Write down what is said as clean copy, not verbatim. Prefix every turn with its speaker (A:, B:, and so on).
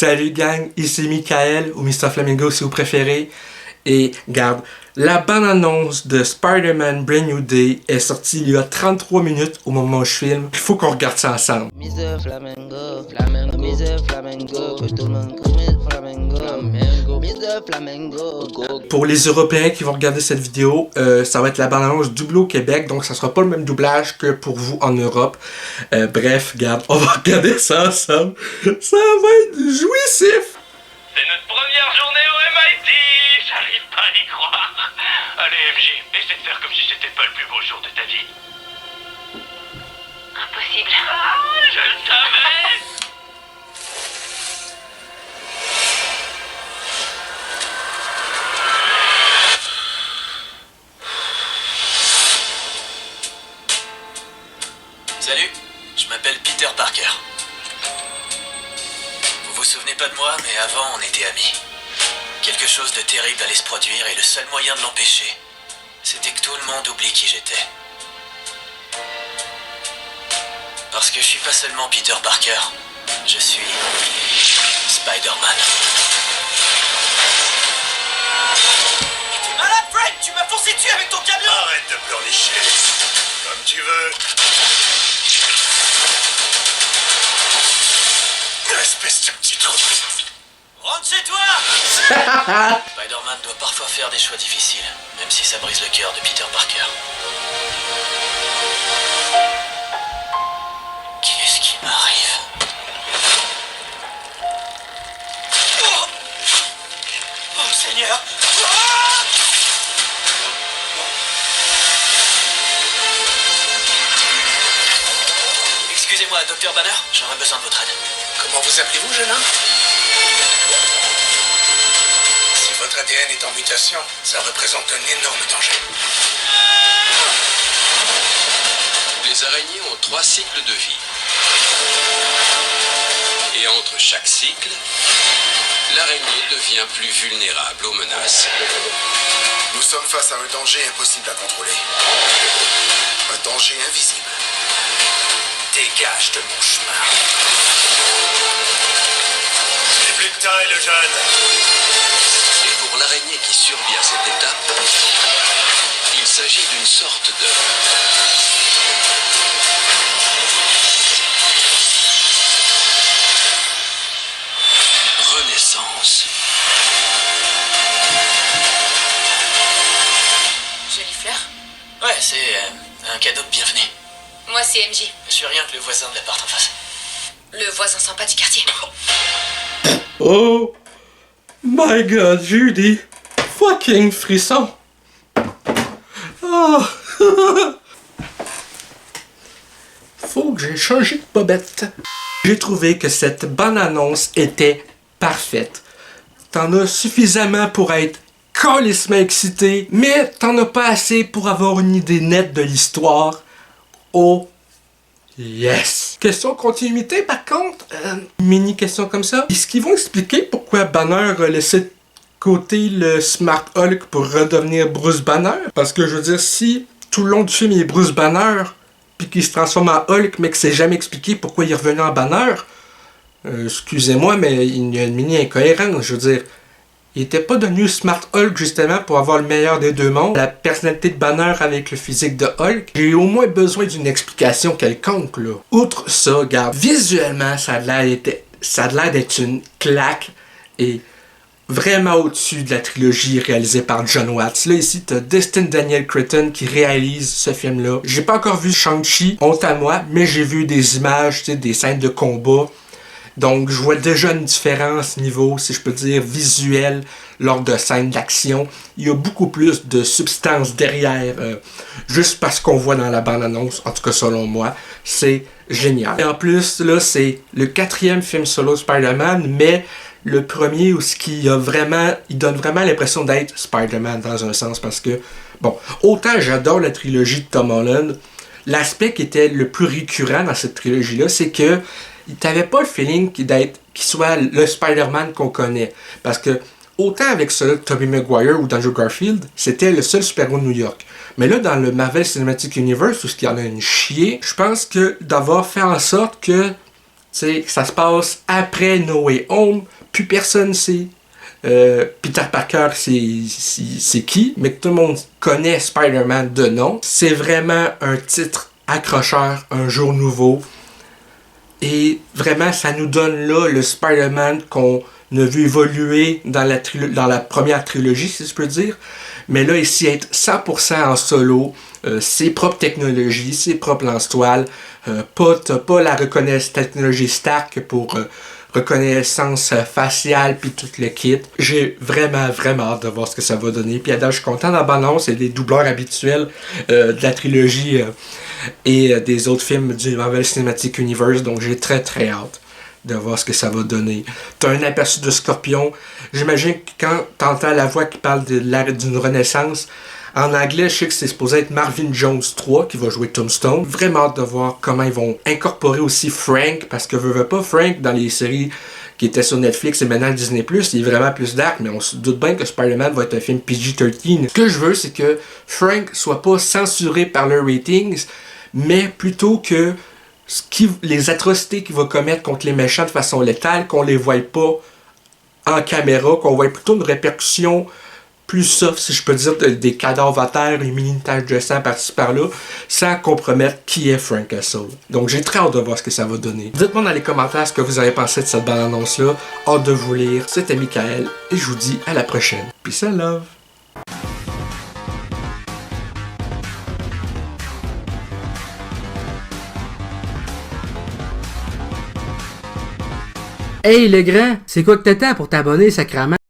A: Salut gang, ici Michael ou Mr. Flamingo si vous préférez. Et regarde, la bande-annonce de Spider-Man Brand New Day est sortie il y a 33 minutes au moment où je filme. Il faut qu'on regarde ça ensemble.
B: Mr. Flamingo, Flamingo, Mr. Flamingo, que tout le monde connaît Flamingo, Flamingo, Mr. Flamingo, go.
A: Pour les Européens qui vont regarder cette vidéo, ça va être la bande-annonce doublée au Québec, donc ça sera pas le même doublage que pour vous en Europe. Bref, regarde, on va regarder ça ensemble. Ça va être jouissif!
C: C'est notre première journée au MIT. J'arrive pas à y croire. Allez, MJ, essaie de faire comme si c'était pas le plus beau jour de ta vie.
D: Impossible.
C: Ah, je le savais.
E: Salut, je m'appelle Peter Parker. Vous vous souvenez pas de moi, mais avant on était amis. Quelque chose de terrible allait se produire et le seul moyen de l'empêcher, c'était que tout le monde oublie qui j'étais. Parce que je suis pas seulement Peter Parker, je suis Spider-Man. T'es malade, Fred? Tu m'as foncé dessus avec ton camion!
C: Arrête de pleurnicher. Comme tu veux. Espèce de petit trou.
E: Rentre chez toi! Spider-Man doit parfois faire des choix difficiles, même si ça brise le cœur de Peter Parker. Qu'est-ce qui m'arrive? Oh, oh Seigneur! Ah! Excusez-moi, Docteur Banner, j'aurais besoin de votre aide.
F: Comment vous appelez-vous, jeune homme? Si votre ADN est en mutation, ça représente un énorme danger.
G: Les araignées ont 3 cycles de vie. Et entre chaque cycle, l'araignée devient plus vulnérable aux menaces.
F: Nous sommes face à un danger impossible à contrôler. Un danger invisible. Dégage de mon chemin.
C: J'ai plus de taille, le jeune.
G: Et pour l'araignée qui survit à cette étape, il s'agit d'une sorte de renaissance.
D: Jolie fleur.
E: Ouais, c'est un cadeau de bienvenue.
D: Moi, c'est MJ.
E: Je suis rien que le voisin de l'appart en face.
D: Le voisin sympa du quartier.
A: Oh my god, Judy! Fucking frisson! Oh. Faut que j'ai changé de bobette. J'ai trouvé que cette bande-annonce était parfaite. T'en as suffisamment pour être calissement excité, mais t'en as pas assez pour avoir une idée nette de l'histoire. Oh yes! Question continuité par contre, mini question comme ça. Est-ce qu'ils vont expliquer pourquoi Banner a laissé de côté le Smart Hulk pour redevenir Bruce Banner? Parce que je veux dire, si tout le long du film il est Bruce Banner, puis qu'il se transforme en Hulk, mais que c'est jamais expliqué pourquoi il est revenu en Banner, excusez-moi, mais il y a une mini incohérence. Je veux dire, il était pas devenu Smart Hulk justement pour avoir le meilleur des deux mondes. La personnalité de Banner avec le physique de Hulk. J'ai au moins besoin d'une explication quelconque là. Outre ça, regarde, visuellement ça a l'air d'être une claque et vraiment au-dessus de la trilogie réalisée par John Watts. Là ici t'as Destin Daniel Cretton qui réalise ce film-là. J'ai pas encore vu Shang-Chi, honte à moi, mais j'ai vu des images, des scènes de combat. Donc, je vois déjà une différence niveau, si je peux dire, visuel lors de scènes d'action. Il y a beaucoup plus de substance derrière, juste parce qu'on voit dans la bande-annonce, en tout cas selon moi. C'est génial. Et en plus, là, c'est le 4e film solo Spider-Man, mais le premier où il donne vraiment l'impression d'être Spider-Man dans un sens, parce que, bon, autant j'adore la trilogie de Tom Holland, l'aspect qui était le plus récurrent dans cette trilogie-là, c'est que t'avais pas le feeling qu'il soit le Spider-Man qu'on connaît. Parce que, autant avec celui de Tobey Maguire ou d'Andrew Garfield, c'était le seul super-héros de New York. Mais là, dans le Marvel Cinematic Universe, où il y en a une chier, je pense que d'avoir fait en sorte que sais, ça se passe après No Way Home, plus personne sait Peter Parker c'est qui, mais que tout le monde connaît Spider-Man de nom. C'est vraiment un titre accrocheur, un jour nouveau. Et vraiment, ça nous donne là le Spider-Man qu'on a vu évoluer dans la première trilogie, si je peux dire. Mais là, ici, être 100% en solo, ses propres technologies, ses propres lance-toiles, pas la technologie Stark pour reconnaissance faciale puis tout le kit. J'ai vraiment hâte de voir ce que ça va donner. Puis je suis content dans la bande-annonce, c'est des doubleurs habituels de la trilogie et des autres films du Marvel Cinematic Universe, donc j'ai très hâte de voir ce que ça va donner. T'as un aperçu de Scorpion. J'imagine que quand t'entends la voix qui parle d'une renaissance, en anglais, je sais que c'est supposé être Marvin Jones 3 qui va jouer Tombstone. Vraiment hâte de voir comment ils vont incorporer aussi Frank, parce que veut pas Frank dans les séries qui étaient sur Netflix et maintenant Disney+, il est vraiment plus dark, mais on se doute bien que Spider-Man va être un film PG-13. Ce que je veux, c'est que Frank soit pas censuré par le ratings, mais plutôt que les atrocités qu'il va commettre contre les méchants de façon létale, qu'on les voie pas en caméra, qu'on voit plutôt une répercussion plus soft, si je peux dire, des cadavres à terre, une mini tache de sang par-ci par-là, sans compromettre qui est Frank Castle. Donc j'ai très hâte de voir ce que ça va donner. Dites-moi dans les commentaires ce que vous avez pensé de cette bande-annonce-là. Hâte de vous lire. C'était Michael, et je vous dis à la prochaine. Peace and love!
H: Hey le grand, c'est quoi que t'attends pour t'abonner, sacrément?